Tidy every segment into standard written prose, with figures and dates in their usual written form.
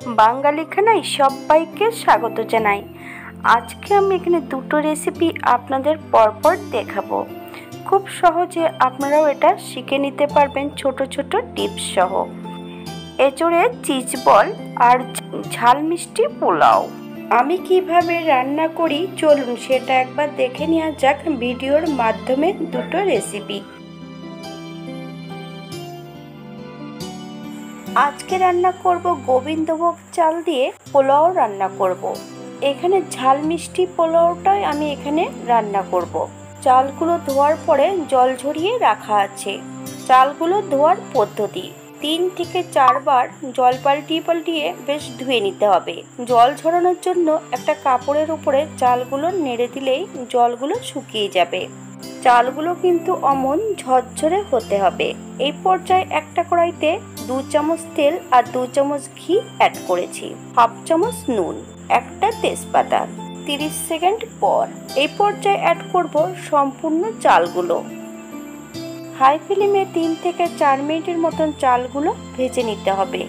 বাঙালি খানায় সবাইকে স্বাগত জানাই। আজকে আমি এখানে দুটো রেসিপি আপনাদের পরপর দেখাবো। খুব সহজে আপনারাও এটা শিখে নিতে পারবেন ছোট ছোট টিপস সহ। এঁচোড়ের চিজ বল আর ঝাল মিষ্টি পোলাও আমি কিভাবে রান্না করি চলুন সেটা একবার দেখে নেওয়া যাক ভিডিওর মাধ্যমে। দুটো রেসিপি আজকে রান্না করব গোবিন্দভোগ চাল দিয়ে পোলাও রান্না করব। এখানে ঝাল মিষ্টি পোলাওটাই আমি এখানে রান্না করব। চালগুলো ধোয়ার পরে জল ঝরিয়ে রাখা আছে। চালগুলো ধোয়ার পদ্ধতি 3 থেকে 4 বার জল পাল্টিয়ে বেশ ধুয়ে নিতে হবে। জল ঝরানোর জন্য একটা কাপড়ের উপরে চালগুলো নেড়ে দিলেই জলগুলো শুকিয়ে যাবে। চালগুলো কিন্তু অমন ঝরঝরে হতে হবে। এই পর্যায়ে একটা কড়াইতে 2 চামচ তেল আর 2 চামচ ঘি অ্যাড করেছি, হাফ চামচ নুন, একটা তেজপাতা। 30 সেকেন্ড পর এই পর্যায়ে অ্যাড করব সম্পূর্ণ চালগুলো। হাই ফ্লেমে 3 থেকে 4 মিনিটের মতন চালগুলো ভেজে নিতে হবে।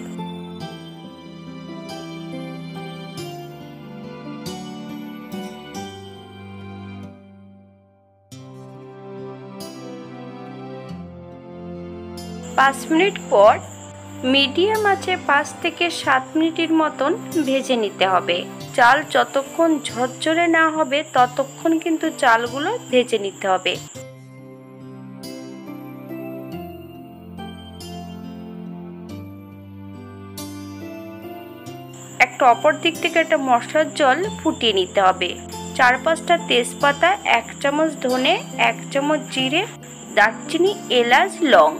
পাঁচ মিনিট পর মিডিয়াম আঁচে 5 থেকে 7 মিনিটের মতন ভেজে নিতে হবে। চাল যতক্ষণ ঝরঝরে না হবে ততক্ষণ কিন্তু চালগুলো ভেজে নিতে হবে। একটা অপর দিক থেকে একটা মশলার জল ফুটিয়ে নিতে হবে। 4-5টা তেজপাতা, 1 চামচ ধনে, 1 চামচ জিরে, দারচিনি, এলাচ, লং,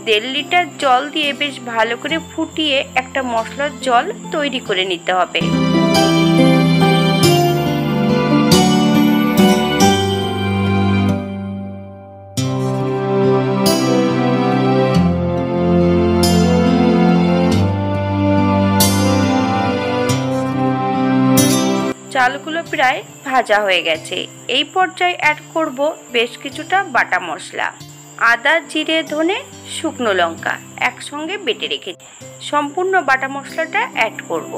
1.5 লিটার জল দিয়ে বেশ ভালো করে ফুটিয়ে একটা মশলার জল তৈরি করে নিতে হবে। চালগুলো প্রায় ভাজা হয়ে গেছে। এই পর্যায়ে অ্যাড করব বেশ কিছুটা বাটা মশলা, আদা, জিরে, ধনে, শুকনো লঙ্কা একসঙ্গে বেটে রেখেছি। সম্পূর্ণ বাটা মশলাটা অ্যাড করব।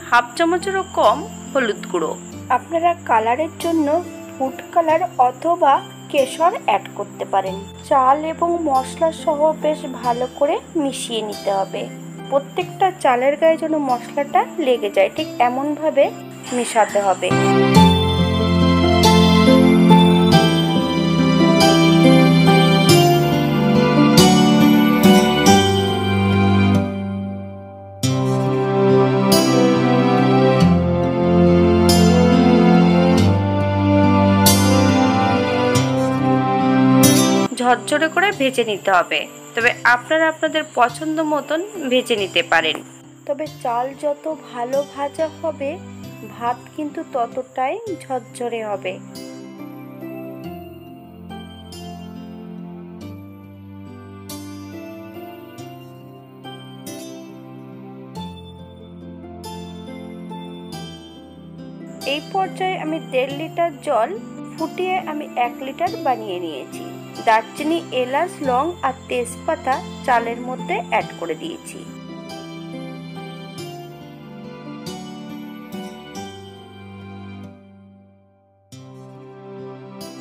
হাফ চামচেরও কম হলুদ গুঁড়ো। আপনারা কালারের জন্য ফুড কালার অথবা কেশর অ্যাড করতে পারেন। চাল এবং মশলা সহ বেশ ভালো করে মিশিয়ে নিতে হবে। প্রত্যেকটা চালের গায়ে যেন মশলাটা লেগে যায় ঠিক এমনভাবে মেশাতে হবে। ঝরঝরে করে ভেজে নিতে হবে, তবে আপনারা আপনাদের পছন্দ মতন ভেজে নিতে পারেন। তবে চাল যত ভালো ভাজা হবে ভাত কিন্তু ততটাই ঝরঝরে হবে। এই পর্যায়ে আমি 1.5 লিটার জল ফুটিয়ে আমি 1 লিটার বানিয়ে নিয়েছি। দারচিনি, এলাচ, লং আর তেজপাতা চালের মধ্যে অ্যাড করে দিয়েছি।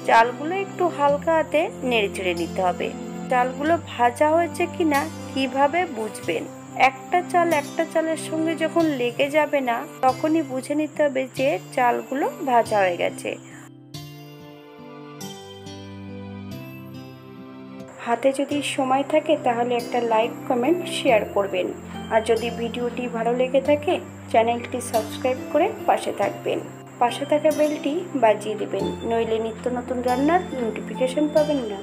চালগুলো একটু হালকা হাতে নেড়ে চেড়ে নিতে হবে। চালগুলো ভাজা হয়েছে কিনা কিভাবে বুঝবেন? একটা চালের সঙ্গে যখন লেগে যাবে না তখনই বুঝে নিতে হবে যে চালগুলো ভাজা হয়ে গেছে। হাতে যদি সময় থাকে তাহলে একটা লাইক, কমেন্ট, শেয়ার করবেন। আর যদি ভিডিওটি ভালো লেগে থাকে চ্যানেলটি সাবস্ক্রাইব করে পাশে থাকবেন। পাশে থাকা বেলটি বাজিয়ে দেবেন, নইলে নিত্য নতুন রান্নার নোটিফিকেশন পাবেন না।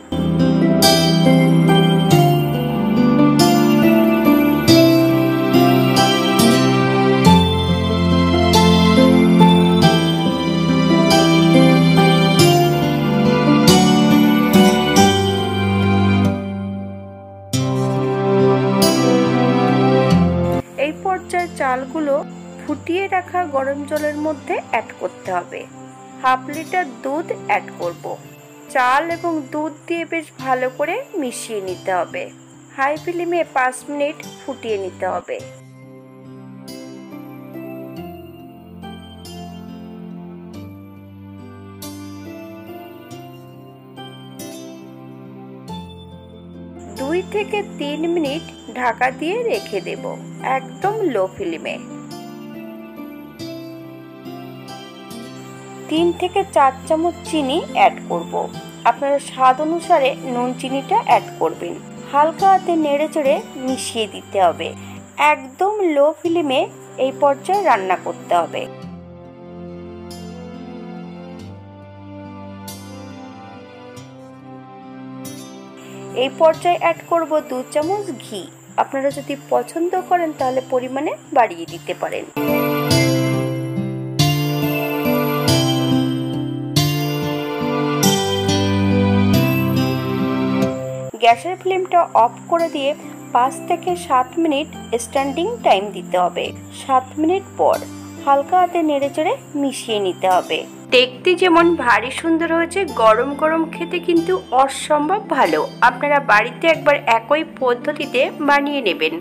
এই পর্যায়ে চালগুলো ফুটিয়ে রাখা গরম জলের মধ্যে অ্যাড করতে হবে। হাফ লিটার দুধ অ্যাড করব। চাল এবং দুধ দিয়ে বেশ ভালো করে মিশিয়ে নিতে হবে। হাই ফ্লেমে 5 মিনিট ফুটিয়ে নিতে হবে। 2 থেকে 3 মিনিট ঢাকা দিয়ে রেখে দেব, একদম লো ফ্লেমে। 3 থেকে 4 চামচ চিনি অ্যাড করব। আপনারা স্বাদ অনুসারে নুন চিনিটা অ্যাড করবেন। হালকা হাতে নেড়েচেড়ে মিশিয়ে দিতে হবে। একদম লো ফ্লেমে এই পর্যায়ে রান্না করতে হবে। এই পর্যায়ে অ্যাড করব 2 চামচ ঘি। আপনারা যদি পছন্দ করেন তাহলে পরিমাণে বাড়িয়ে দিতে পারেন। গ্যাসের ফ্লেমটা অফ করে দিয়ে 5 থেকে 7 মিনিট স্ট্যান্ডিং টাইম দিতে হবে। 7 মিনিট পর হালকা হাতে নেড়েচেড়ে মিশিয়ে নিতে হবে। দেখতে যেমন ভারী সুন্দর হয়েছে, গরম গরম খেতে কিন্তু অসম্ভব ভালো। আপনারা বাড়িতে একবার একই পদ্ধতিতে বানিয়ে নেবেন।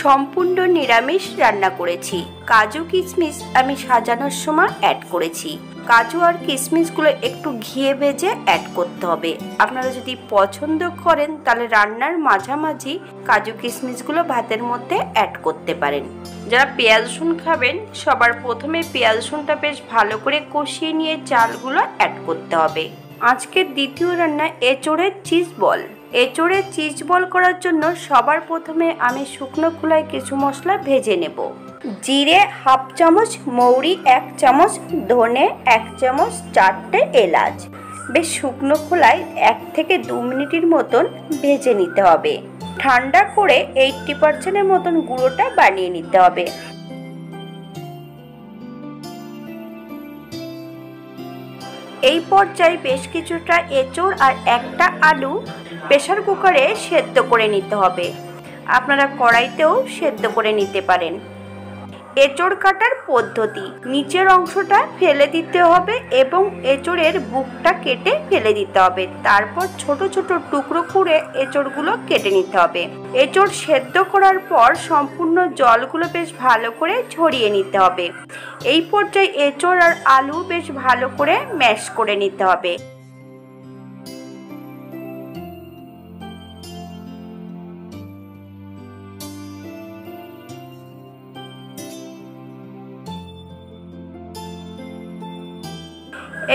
সম্পূর্ণ নিরামিষ রান্না করেছি। কাজু কিশমিশ আমি সাজানোর সময় অ্যাড করেছি। কাজু আর কিশমিশগুলো একটু ঘিয়ে ভেজে অ্যাড করতে হবে। আপনারা যদি পছন্দ করেন তাহলে রান্নার মাঝামাঝি কাজু কিশমিশগুলো ভাতের মধ্যে অ্যাড করতে পারেন। যারা পেঁয়াজ রসুন খাবেন সবার প্রথমে পেঁয়াজ রসুনটা বেশ ভালো করে কষিয়ে নিয়ে চালগুলো অ্যাড করতে হবে। আজকের দ্বিতীয় রান্না এঁচোড়ের চিজ বল। এঁচোড়ের চিজ বল করার জন্য সবার প্রথমে আমি শুকনো খোলায় কিছু মশলা ভেজে নেব। জিরে হাফ চামচ, মৌরি 1 চামচ, ধনে 1 চামচ, 4টে এলাচ বেশ শুকনো খোলায় 1 থেকে 2 মিনিটের মতন ভেজে নিতে হবে। ঠান্ডা করে 80% মতন গুঁড়োটা বানিয়ে নিতে হবে। এই পর্যায়ে বেশ কিছুটা এঁচোড় আর একটা আলু প্রেসার কুকারে সেদ্ধ করে নিতে হবে। আপনারা কড়াইতেও সেদ্ধ করে নিতে পারেন। এঁচোড় কাটার পদ্ধতি: নিচের অংশটা ফেলে দিতে হবে এবং এঁচোড়ের বুকটা কেটে ফেলে দিতে হবে। তারপর ছোট ছোট টুকরো করে এঁচোড়গুলো কেটে নিতে হবে। এঁচোড় সেদ্ধ করার পর সম্পূর্ণ জলগুলো বেশ ভালো করে ঝরিয়ে নিতে হবে। এই পর্যায়ে এঁচোড় আর আলু বেশ ভালো করে ম্যাশ করে নিতে হবে।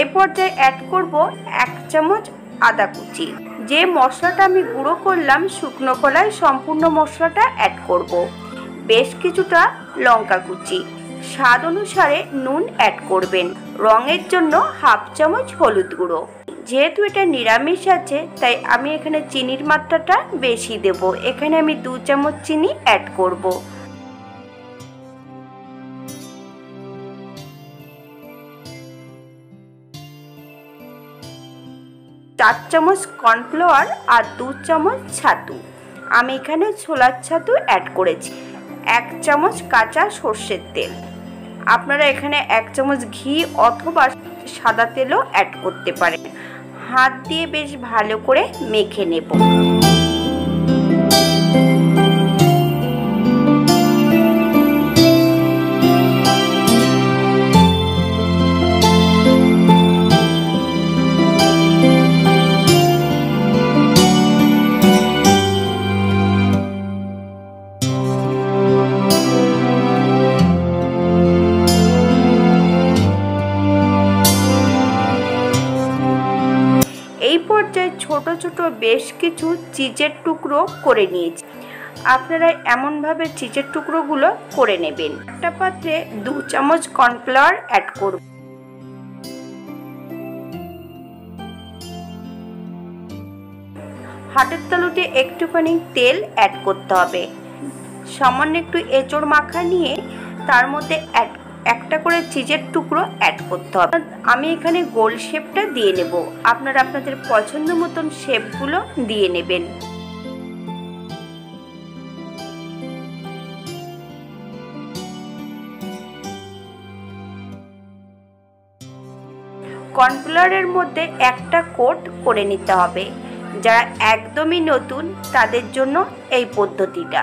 এই পর্যায়ে অ্যাড করব 1 চামচ আদা কুচি। যে মশলাটা আমি গুঁড়ো করলাম শুকনো খোলায় সম্পূর্ণ মশলাটা অ্যাড করব। বেশ কিছুটা লঙ্কা কুচি, স্বাদ অনুসারে নুন অ্যাড করবেন। রঙের জন্য হাফ চামচ হলুদ গুঁড়ো। যেহেতু এটা নিরামিষ আছে তাই আমি এখানে চিনির মাত্রাটা বেশি দেব। এখানে আমি 2 চামচ চিনি অ্যাড করব। চার চামচ কর্নফ্লাওয়ার আর 2 চামচ ছাতু। আমি এখানে ছোলার ছাতু অ্যাড করেছি। 1 চামচ কাঁচা সর্ষের তেল। আপনারা এখানে 1 চামচ ঘি অথবা সাদা তেলও অ্যাড করতে পারেন। হাত দিয়ে বেশ ভালো করে মেখে নেব। এই পর্যায়ে ছোট ছোট বেশ কিছু চিজের টুকরো করে নিয়েছি। আপনারা এমনভাবে চিজের টুকরোগুলো করে নেবেন। একটা পাত্রে 2 চামচ কর্নফ্লাওয়ার অ্যাড করব। হাতের তালুতে একটুখানি তেল অ্যাড করতে হবে। সামান্য একটু এঁচোড় মাখা নিয়ে তার মধ্যে একটা করে চিজের টুকরো অ্যাড করতে হবে। আমি এখানে গোল শেপটা দিয়ে নেব। আপনারা আপনাদের পছন্দ মতন শেপগুলো দিয়ে নেবেন। কর্নফ্লাওয়ারের মধ্যে একটা কোট করে নিতে হবে। যারা একদমই নতুন তাদের জন্য এই পদ্ধতিটা।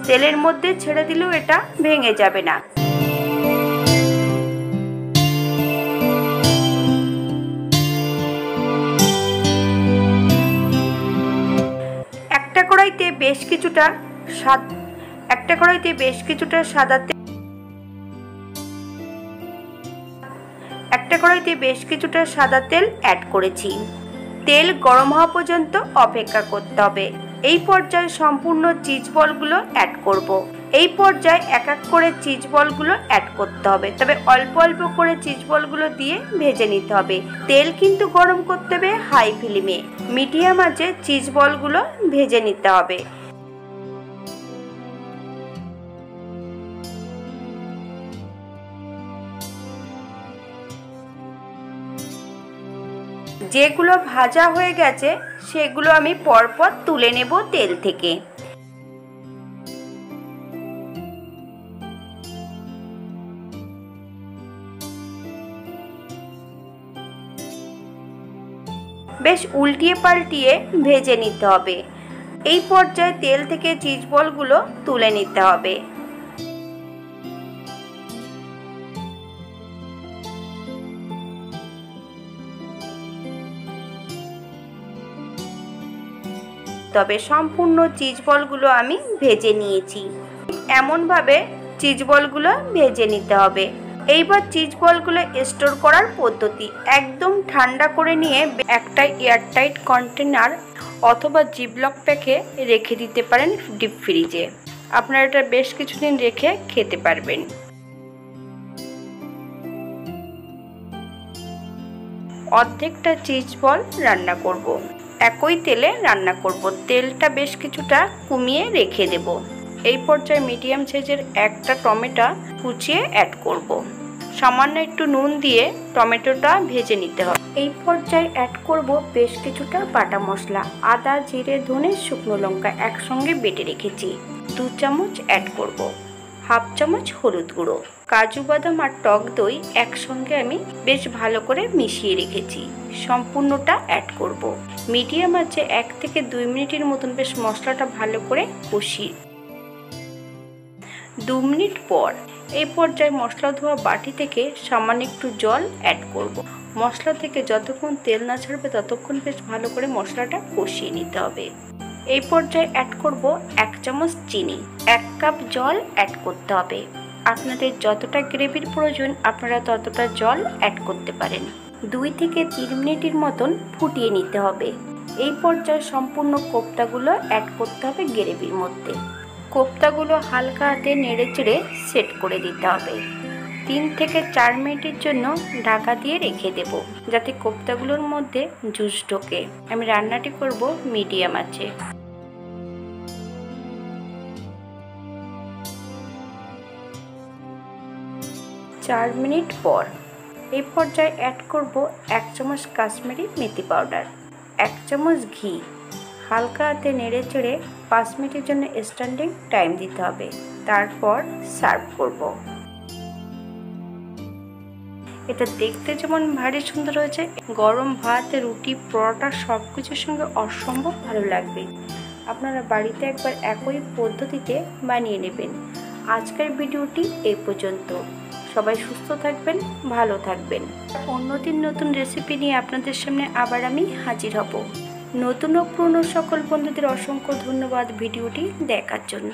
তেলের মধ্যে ছেড়ে দিলেও এটা ভেঙে যাবে না। একটা কড়াইতে বেশ কিছুটা সাদা তেল অ্যাড করেছি। তেল গরম হওয়া পর্যন্ত অপেক্ষা করতে হবে। এই পর্যায়ে সম্পূর্ণ চিজ বলগুলো অ্যাড করব। এই পর্যায়ে এক এক করে চিজ বলগুলো অ্যাড করতে হবে, তবে অল্প অল্প করে চিজ বলগুলো দিয়ে ভেজে নিতে হবে। তেল কিন্তু গরম করতে হবে হাই ফ্লেমে। মিডিয়াম আঁচে চিজ বলগুলো ভেজে নিতে হবে। যেগুলো ভাজা হয়ে গেছে সেগুলো আমি পরপর তুলে নেব তেল থেকে। বেশ উল্টিয়ে পাল্টিয়ে ভেজে নিতে হবে। এই পর্যায়ে তেল থেকে চিজ বলগুলো তুলে নিতে হবে। তবে সম্পূর্ণ চিজ বলগুলো আমি ভেজে নিয়েছি। এমনভাবে চিজ বলগুলো ভেজে নিতে হবে। এইবার চিজ বলগুলো স্টোর করার পদ্ধতি, একদম ঠান্ডা করে নিয়ে একটা এয়ারটাইট কন্টেনার অথবা জিপলক প্যাকে রেখে দিতে পারেন ডিপ ফ্রিজে। আপনারা এটা বেশ কিছুদিন রেখে খেতে পারবেন। অর্ধেকটা চিজ বল রান্না করব। একই তেলে রান্না করব। তেলটা বেশ কিছুটা কমিয়ে রেখে দেব। এই পর্যায়ে মিডিয়াম সাইজের একটা টমেটো কুচিয়ে অ্যাড করব। সামান্য একটু নুন দিয়ে টমেটোটা ভেজে নিতে হবে। এই পর্যায়ে অ্যাড করব বেশ কিছুটা বাটা মশলা, আদা, জিরে, ধনে, শুকনো লঙ্কা একসঙ্গে বেটে রেখেছি 2 চামচ অ্যাড করব। হাফ চামচ হলুদ গুঁড়ো, কাজু বাদাম আর টক দই একসঙ্গে আমি বেশ ভালো করে মিশিয়ে রেখেছি। সম্পূর্ণটা অ্যাড করব। মিডিয়াম আঁচে 1 থেকে 2 মিনিটের মতন বেশ মশলাটা ভালো করে কষিয়ে 2 মিনিট পর এই পর্যায়ে মশলা ধোয়া বাটি থেকে সামান্য একটু জল অ্যাড করব। মশলা থেকে যতক্ষণ তেল না ছাড়বে ততক্ষণ বেশ ভালো করে মশলাটা কষিয়ে নিতে হবে। এই পর্যায়ে অ্যাড করব 1 চামচ চিনি, 1 কাপ জল অ্যাড করতে হবে। আপনাদের যতটা গ্রেভির প্রয়োজন আপনারা ততটা জল অ্যাড করতে পারেন। 2 থেকে 3 মিনিটের মতন ফুটিয়ে নিতে হবে। এই পর্যায়ে সম্পূর্ণ কোপ্তাগুলো অ্যাড করতে হবে গ্রেভির মধ্যে। কোপ্তাগুলো হালকা হাতে নেড়ে চেড়ে সেট করে দিতে হবে। 3 থেকে 4 মিনিটের জন্য ঢাকা দিয়ে রেখে দেব, যাতে কোপ্তাগুলোর মধ্যে জুস ঢোকে। আমি রান্নাটি করব মিডিয়াম আঁচে। 4 মিনিট পর এই পর্যায়ে অ্যাড করব 1 চামচ কাশ্মীরি মেথি পাউডার, 1 চামচ ঘি। হালকা হাতে নেড়ে চেড়ে 5 মিনিটের জন্য স্ট্যান্ডিং টাইম দিতে হবে। তারপর সার্ভ করব। এটা দেখতে যেমন ভারী সুন্দর হয়েছে, গরম ভাত, রুটি, পরোটা সব কিছুর সঙ্গে অসম্ভব ভালো লাগবে। আপনারা বাড়িতে একবার একই পদ্ধতিতে বানিয়ে নেবেন। আজকের ভিডিওটি এই পর্যন্ত। সবাই সুস্থ থাকবেন, ভালো থাকবেন। অন্যদিন নতুন রেসিপি নিয়ে আপনাদের সামনে আবার আমি হাজির হব। নতুন ও পুরনো সকল বন্ধুদের অসংখ্য ধন্যবাদ ভিডিওটি দেখার জন্য।